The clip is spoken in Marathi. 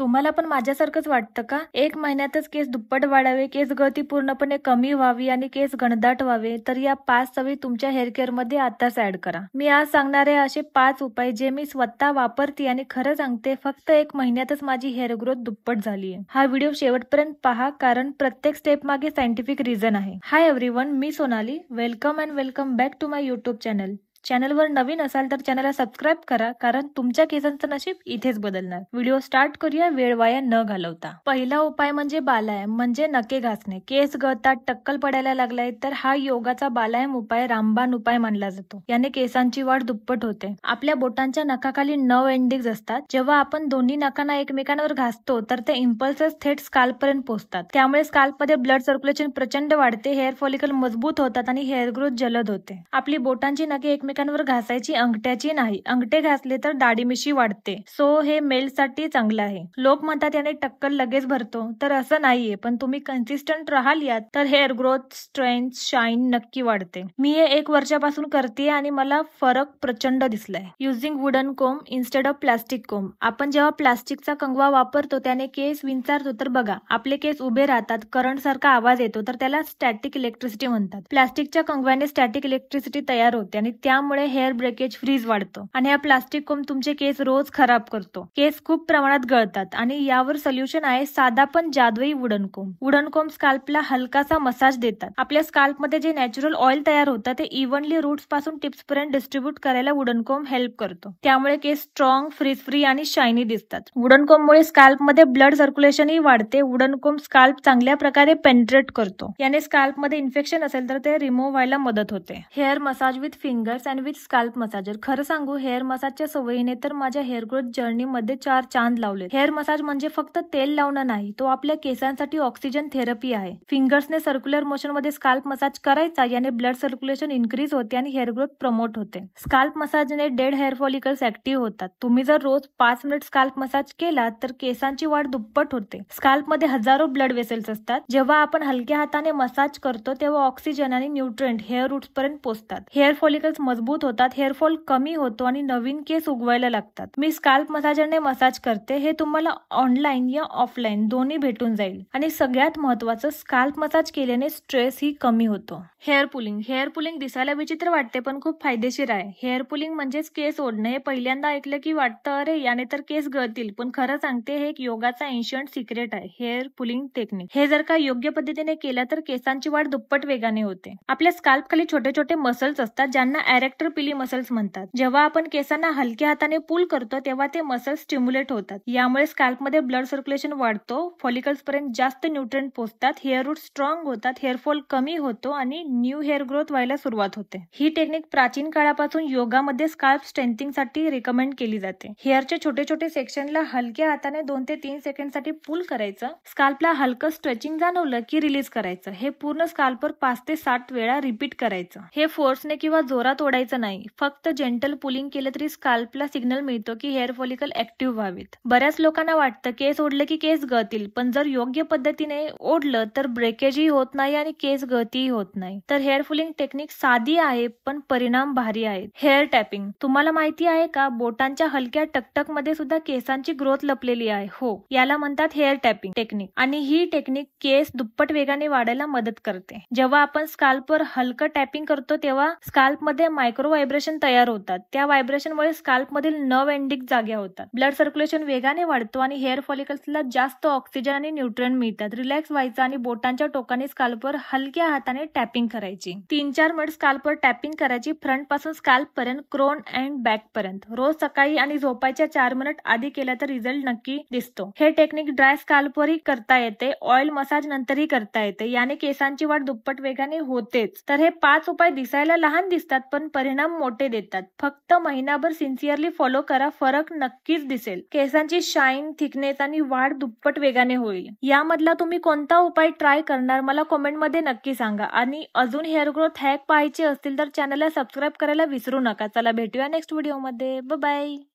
तुम्हाला पण माझ्यासारखंच वाटतं का? 1 महिन्यातच केस दुप्पट वाढावे, केस गळती पूर्णपणे कमी व्हावी आणि केस घनदाट व्हावे, तर या 5 सवयी तुमच्या हेअर केअरमध्ये आताच ऍड करा. मी आज सांगणारे असे 5 उपाय जे मी स्वतः वापरते आणि खरं सांगते फक्त 1 महिन्यातच माझी हेअर ग्रोथ दुप्पट झाली आहे. हा व्हिडिओ शेवटपर्यंत पहा कारण प्रत्येक स्टेप मागे सायंटिफिक रिझन आहे. हाय एव्हरीवन, मी Sonali. Welcome and welcome back to my YouTube channel. चॅनलवर नवीन असाल तर चॅनलला सबस्क्राईब करा कारण तुमच्या केसांचं नशीब इथेच बदलणार. व्हिडिओ स्टार्ट करूया वेळ वाया न घालवता. पहिला उपाय म्हणजे बालायाम म्हणजे नखे घासणे. केस गळतात, टक्कल पडायला लागलाय तर हा योगाचा बालायाम उपाय रामबाण उपाय मानला जातो. याने केसांची वाढ दुप्पट होते. आपल्या बोटांच्या नखाखाली 9 एंडिंग्ज असतात. जेव्हा आपण दोन्ही नखांना एकमेकांवर घासतो तर ते इम्पल्सेस थेट स्काल्प पर्यंत पोहोचतात. त्यामुळे स्काल्प मध्ये ब्लड सर्क्युलेशन प्रचंड वाढते, हेअर फॉलिकल मजबूत होतात आणि हेअर ग्रोथ जलद होते. आपली बोटांची नखे एकमेकांवर घासायची, अंगठ्याची नाही. अंगठे घासले तर दाढीमिशी वाढते. सो हे मेलसाठी चांगलं आहे. लोक म्हणतात याने टक्कल लगेच भरतो, तर असं नाहीये. पण तुम्ही कन्सिस्टंट राहाल यात तर हेअर ग्रोथ, स्ट्रेंथ, शाईन नक्की वाढते. मी हे 1 वर्षापासून करते आणि मला फरक प्रचंड दिसलाय. युझिंग वुडन कोंब इन्स्टेड ऑफ प्लास्टिक कोंब. आपण जेव्हा प्लास्टिकचा कंगवा वापरतो त्याने केस विंचारतो तर बघा आपले केस उभे राहतात, करंट सारखा आवाज येतो, तर त्याला स्टॅटिक इलेक्ट्रिसिटी म्हणतात. प्लास्टिकच्या कंगव्याने स्टॅटिक इलेक्ट्रिसिटी तयार होते आणि त्यामुळे हेअर ब्रेकेज फ्रीज वाढतो आणि हा प्लास्टिक कोंब तुमचे केस रोज खराब करतो. केस खूप प्रमाणात गळतात आणि यावर सोल्युशन आहे साधा पण जादुई वुडन कोंब. वुडन कोंब स्काल्पला हलकासा मसाज देतात. आपल्या स्काल्प मध्ये जे नॅचरल ऑइल तयार होतं ते इव्हनली रूट्स पासून टिप्स पर्यंत डिस्ट्रीब्यूट करायला वुडन कोंब हेल्प करतो. त्यामुळे केस स्ट्रॉंग, फ्रीज फ्री आणि शायनी दिसतात. वुडन कोंब मुळे स्काल्प मध्ये ब्लड सर्क्युलेशनही वाढते. वुडन कोंब स्काल्प चांगल्या प्रकारे पेनिट्रेट करतो. याने स्काल्प मध्ये इन्फेक्शन असेल तर ते रिमूव्ह व्हायला मदत होते. Hair massage with fingers and with scalp massager. खरं सांगू, हेअर मसाजच्या सवयीने तर माझ्या हेअर ग्रोथ जर्नी मध्ये 4 चांद लावले. हेअर मसाज म्हणजे फक्त तेल लावणं नाही, तो आपल्या केसांसाठी ऑक्सिजन थेरपी आहे. फिंगर्सने सर्क्युलर मोशन मध्ये स्काल्प मसाज करायचा, याने ब्लड सर्क्युलेशन इन्क्रीज होते आणि हेअर ग्रोथ प्रमोट होते. स्काल्प मसाजने डेड हेअर फॉलिकल्स ऍक्टिव्ह होतात. तुम्ही जर रोज 5 मिनिट स्काल्प मसाज केला तर केसांची वाढ दुप्पट होते. स्काल्प मध्ये हजारो ब्लड वेसल्स असतात. जेव्हा आपण हलक्या हाताने मसाज करतो तेव्हा ऑक्सिजन आणि न्यूट्रिएंट हेअर रूट्स पर्यंत पोहोचतात. हेअर फॉलिकल्स मजबूत होतात, हेअरफॉल कमी होतो आणि नवीन केस उगवायला लागतात. मी स्काल्प मसाजरने मसाज करते. हे तुम्हाला ऑनलाईन या ऑफलाईन दोन्ही भेटून जाईल. आणि सगळ्यात महत्वाचं, स्काल्प मसाज केल्याने स्ट्रेस ही कमी होतो. Hair pulling. हेअर पुलिंग दिसायला विचित्र वाटते पण खूप फायदेशीर आहे. हेअर पुलिंग म्हणजेच केस ओढणं. हे पहिल्यांदा ऐकलं की वाटतं अरे याने तर केस गळतील, पण खरं सांगते हे एक योगाचा एन्शियंट सिक्रेट आहे. हेअर पुलिंग टेक्निक हे जर का योग्य पद्धतीने केलं तर केसांची वाढ दुप्पट वेगाने होते. आपल्या स्काल्प खाली छोटे छोटे मसल्स असतात ज्यांना ॲरेक्टर पिली मसल्स म्हणतात. जेव्हा आपण केसांना हलक्या हाताने पुल करतो तेव्हा ते मसल्स स्टिम्युलेट होतात. यामुळे स्काल्प मध्ये ब्लड सर्क्युलेशन वाढतो, फॉलिकल्स पर्यंत जास्त न्यूट्रिएंट पोहोचतात, हेअर रूट स्ट्रॉंग होतात, हेअरफॉल कमी होतो आणि न्यू हेअर ग्रोथ व्हायला सुरुवात होते. ही टेक्निक प्राचीन काळापासून योगामध्ये स्काल्प स्ट्रेंथिंग साठी रिकमेंड केली जाते. हेअरचे छोटे छोटे सेक्शनला हलक्या हाताने 2 ते 3 सेकंड साठी पुल करायचं. स्काल्पला हलकं स्ट्रेचिंग जाणवलं की रिलीज करायचं. हे पूर्ण स्काल्पवर 5 ते 7 वेळा रिपीट करायचं. हे फोर्सने किंवा जोरात ओढायचं नाही, फक्त जेंटल पुलिंग केलं तरी स्काल्पला सिग्नल मिळतो की हेअर फॉलिकल ऍक्टिव्ह व्हावेत. बऱ्याच लोकांना वाटतं केस ओढले की केस गळतील, पण जर योग्य पद्धतीने ओढलं तर ब्रेकेजही होत नाही आणि केस गळतीही होत नाही. तर हेअर पुलिंग टेक्निक साधी आहे पण परिणाम भारी आहेत. Hair tapping. तुम्हाला माहिती आहे का, बोटांच्या हलक्या टकटक मध्ये सुद्धा केसांची ग्रोथ लपलेली आहे. हो, याला म्हणतात हेअर टॅपिंग टेक्निक. आणि ही टेक्निक केस दुप्पट वेगाने वाढायला मदत करते. जेव्हा आपण स्काल्पवर हलकं टॅपिंग करतो तेव्हा स्काल्प मध्ये मायक्रो व्हायब्रेशन तयार होतात. त्या व्हायब्रेशनमुळे स्काल्प मधील नर्व एंडिंग जाग्या होतात. ब्लड सर्क्युलेशन वेगाने वाढतो आणि हेअर फॉलिकल्सला जास्त ऑक्सिजन आणि न्यूट्रिएंट मिळतात. रिलॅक्स व्हायचं आणि बोटांच्या टोकाने स्काल्पवर हलक्या हाताने टॅपिंग करायची. 3-4 मिनिट स्काल्पवर टॅपिंग करायची, फ्रंट पासून स्काल्प पर्यंत, क्रोन अँड बॅक पर्यंत. रोज सकाळी आणि झोपायच्या 4 मिनिट आधी केला तर रिझल्ट नक्की दिसतो. हे टेक्निक ड्राय स्काल्पवरही करता येते, ऑइल मसाज नंतरही करता येते. याने केसांची वाढ दुप्पट वेगाने होतेच. तर हे 5 उपाय दिसायला लहान दिसतात पण परिणाम मोठे देतात. फक्त महिनाभर सिन्सिअरली फॉलो करा, फरक नक्कीच दिसेल. केसांची शाईन, थिकनेस आणि वाढ दुप्पट वेगाने होईल. यामधला तुम्ही कोणता उपाय ट्राय करणार मला कमेंट मध्ये नक्की सांगा. आणि अजून हेअर ग्रोथ हॅक पाहायचे असतील तर चॅनलला सबस्क्राईब करायला विसरू नका. चला भेटूया नेक्स्ट व्हिडिओ मध्ये. Bye bye.